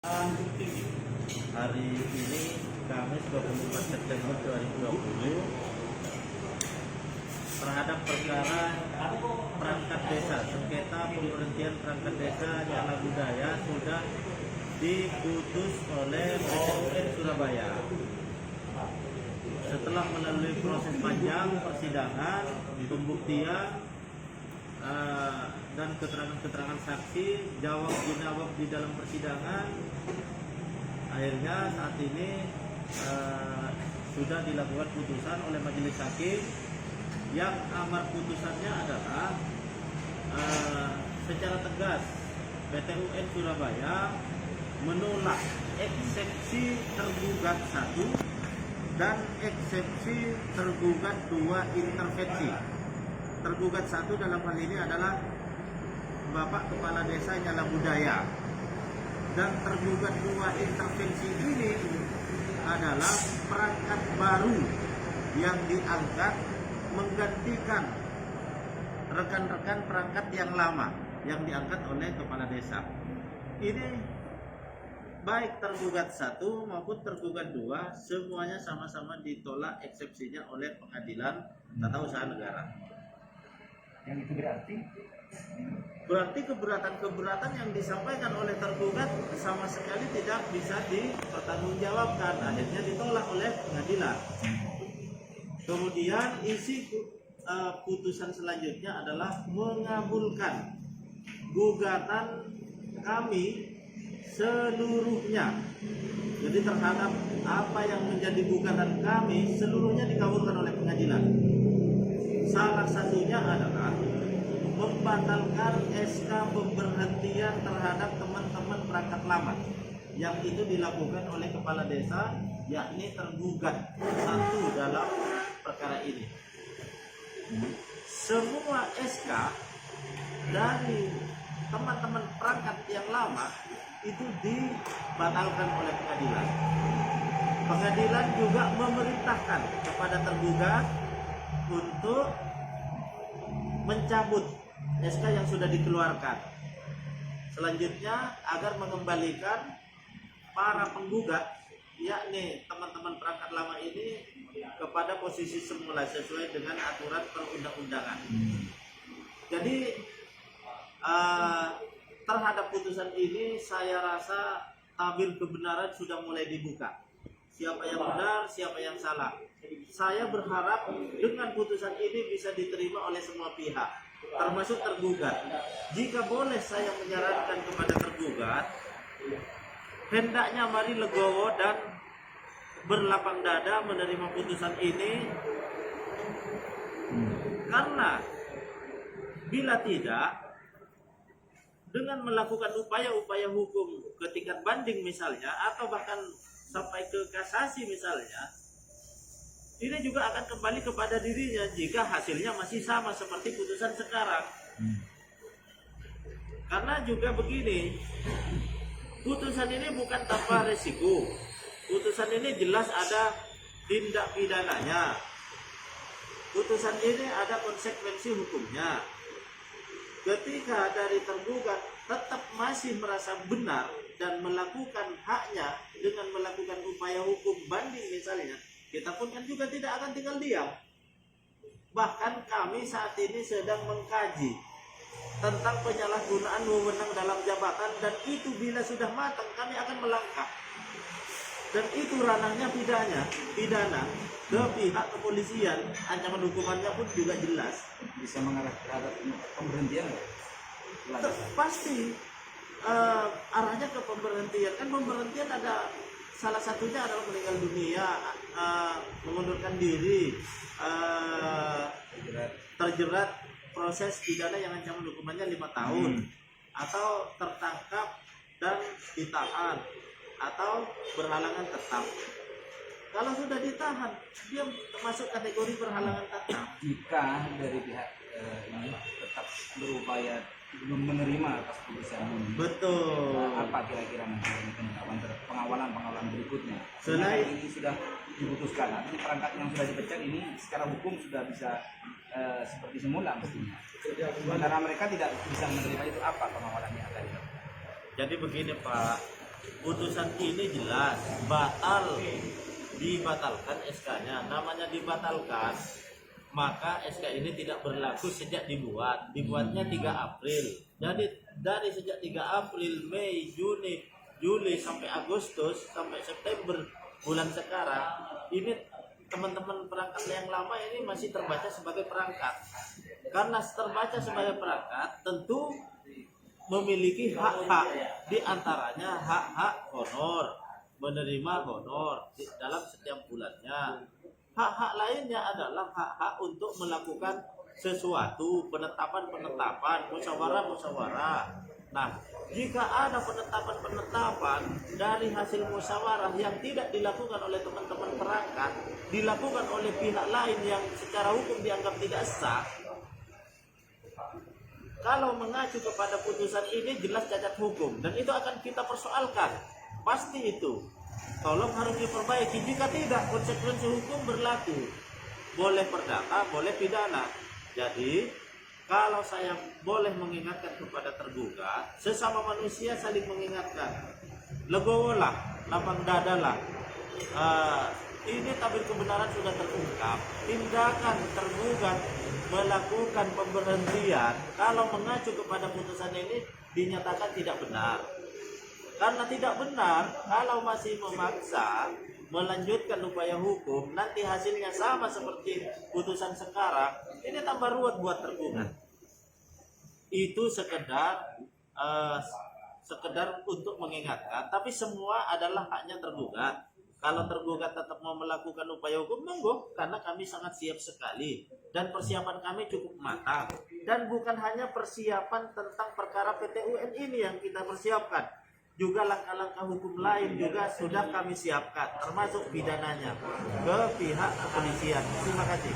Hari ini Kamis 24 September 2020 terhadap perkara perangkat desa, sengketa pemberhentian perangkat desa Nyala Budaya sudah diputus oleh PT UN Surabaya. Setelah melalui proses panjang persidangan, pembuktian dan keterangan-keterangan saksi, jawab di dalam persidangan, akhirnya saat ini sudah dilakukan putusan oleh majelis hakim yang amar putusannya adalah secara tegas PT UN Surabaya menolak eksepsi tergugat 1 dan eksepsi tergugat 2 intervensi. Tergugat 1 dalam hal ini adalah Bapak Kepala Desa Nyala Budaya, dan tergugat 2 intervensi ini adalah perangkat baru yang diangkat menggantikan rekan-rekan perangkat yang lama yang diangkat oleh Kepala Desa. Ini baik tergugat 1 maupun tergugat 2 semuanya sama-sama ditolak eksepsinya oleh Pengadilan Tata Usaha Negara. Yang itu berarti keberatan-keberatan yang disampaikan oleh tergugat sama sekali tidak bisa dipertanggungjawabkan, akhirnya ditolak oleh pengadilan. Kemudian isi putusan selanjutnya adalah mengabulkan gugatan kami seluruhnya. Jadi terhadap apa yang menjadi gugatan kami seluruhnya dikabulkan oleh pengadilan. Salah satunya adalah membatalkan SK pemberhentian terhadap teman-teman perangkat lama yang itu dilakukan oleh Kepala Desa, yakni tergugat 1 dalam perkara ini. Semua SK dari teman-teman perangkat yang lama itu dibatalkan oleh pengadilan. Pengadilan juga memerintahkan kepada tergugat untuk mencabut SK yang sudah dikeluarkan. Selanjutnya agar mengembalikan para penggugat, yakni teman-teman perangkat lama ini, kepada posisi semula sesuai dengan aturan perundang-undangan. Jadi terhadap putusan ini saya rasa tabir kebenaran sudah mulai dibuka. Siapa yang benar, siapa yang salah. Saya berharap dengan putusan ini bisa diterima oleh semua pihak, termasuk tergugat. Jika boleh saya menyarankan kepada tergugat, hendaknya mari legowo dan berlapang dada menerima putusan ini, karena bila tidak, dengan melakukan upaya-upaya hukum ke tingkat banding misalnya, atau bahkan sampai ke kasasi misalnya, ini juga akan kembali kepada dirinya jika hasilnya masih sama seperti putusan sekarang. Karena juga begini, putusan ini bukan tanpa resiko. Putusan ini jelas ada tindak pidananya. Putusan ini ada konsekuensi hukumnya. Ketika dari tergugat tetap masih merasa benar dan melakukan haknya dengan melakukan upaya hukum banding misalnya, kita pun kan juga tidak akan tinggal diam. Bahkan kami saat ini sedang mengkaji tentang penyalahgunaan wewenang dalam jabatan, dan itu bila sudah matang kami akan melangkah. Dan itu ranahnya pidana ke pihak kepolisian, ancaman hukumannya pun juga jelas. bisa mengarah terhadap pemberhentian Pasti arahnya ke pemberhentian. Kan pemberhentian ada salah satunya adalah meninggal dunia, mengundurkan diri, terjerat proses pidana yang ancaman hukumannya 5 tahun, atau tertangkap dan ditahan, atau berhalangan tetap. Kalau sudah ditahan, dia masuk kategori berhalangan tetap. jika dari pihak ini tetap berupaya belum menerima atas putusan ini. Betul. Apa kira-kira pengawalan berikutnya? Selain ini sudah diputuskan, nanti perangkat yang sudah dipecat ini secara hukum sudah bisa seperti semula mestinya. Sementara mereka tidak bisa menerima itu, apa pengawalannya tadi? jadi begini Pak, putusan ini jelas batal, dibatalkan SK-nya. Namanya dibatalkan, maka SK ini tidak berlaku sejak dibuatnya 3 April. Jadi dari sejak 3 April, Mei, Juni, Juli sampai Agustus sampai September bulan sekarang ini teman-teman perangkat yang lama ini masih terbaca sebagai perangkat. Karena terbaca sebagai perangkat tentu memiliki hak-hak, di antaranya hak-hak honor, menerima honor dalam setiap bulannya. Hak-hak lainnya adalah hak-hak untuk melakukan sesuatu, penetapan-penetapan, musyawarah-musyawarah. Nah, jika ada penetapan-penetapan dari hasil musyawarah yang tidak dilakukan oleh teman-teman perangkat, dilakukan oleh pihak lain yang secara hukum dianggap tidak sah, kalau mengacu kepada putusan ini jelas cacat hukum dan itu akan kita persoalkan. Pasti itu. Tolong harus diperbaiki. Jika tidak, konsekuensi hukum berlaku. Boleh perdata, boleh pidana. Jadi, kalau saya boleh mengingatkan kepada tergugat, sesama manusia saling mengingatkan. Legowolah, lapang dadalah. Ini tabir kebenaran sudah terungkap. Tindakan tergugat melakukan pemberhentian kalau mengacu kepada putusan ini dinyatakan tidak benar. Karena tidak benar, kalau masih memaksa melanjutkan upaya hukum, nanti hasilnya sama seperti putusan sekarang, ini tambah ruwet buat tergugat. Itu sekedar untuk mengingatkan, tapi semua adalah haknya tergugat. Kalau tergugat tetap mau melakukan upaya hukum, monggo, karena kami sangat siap sekali dan persiapan kami cukup matang. Dan bukan hanya persiapan tentang perkara PT-UN ini yang kita persiapkan, juga langkah-langkah hukum lain juga sudah kami siapkan, termasuk pidananya ke pihak kepolisian. Terima kasih.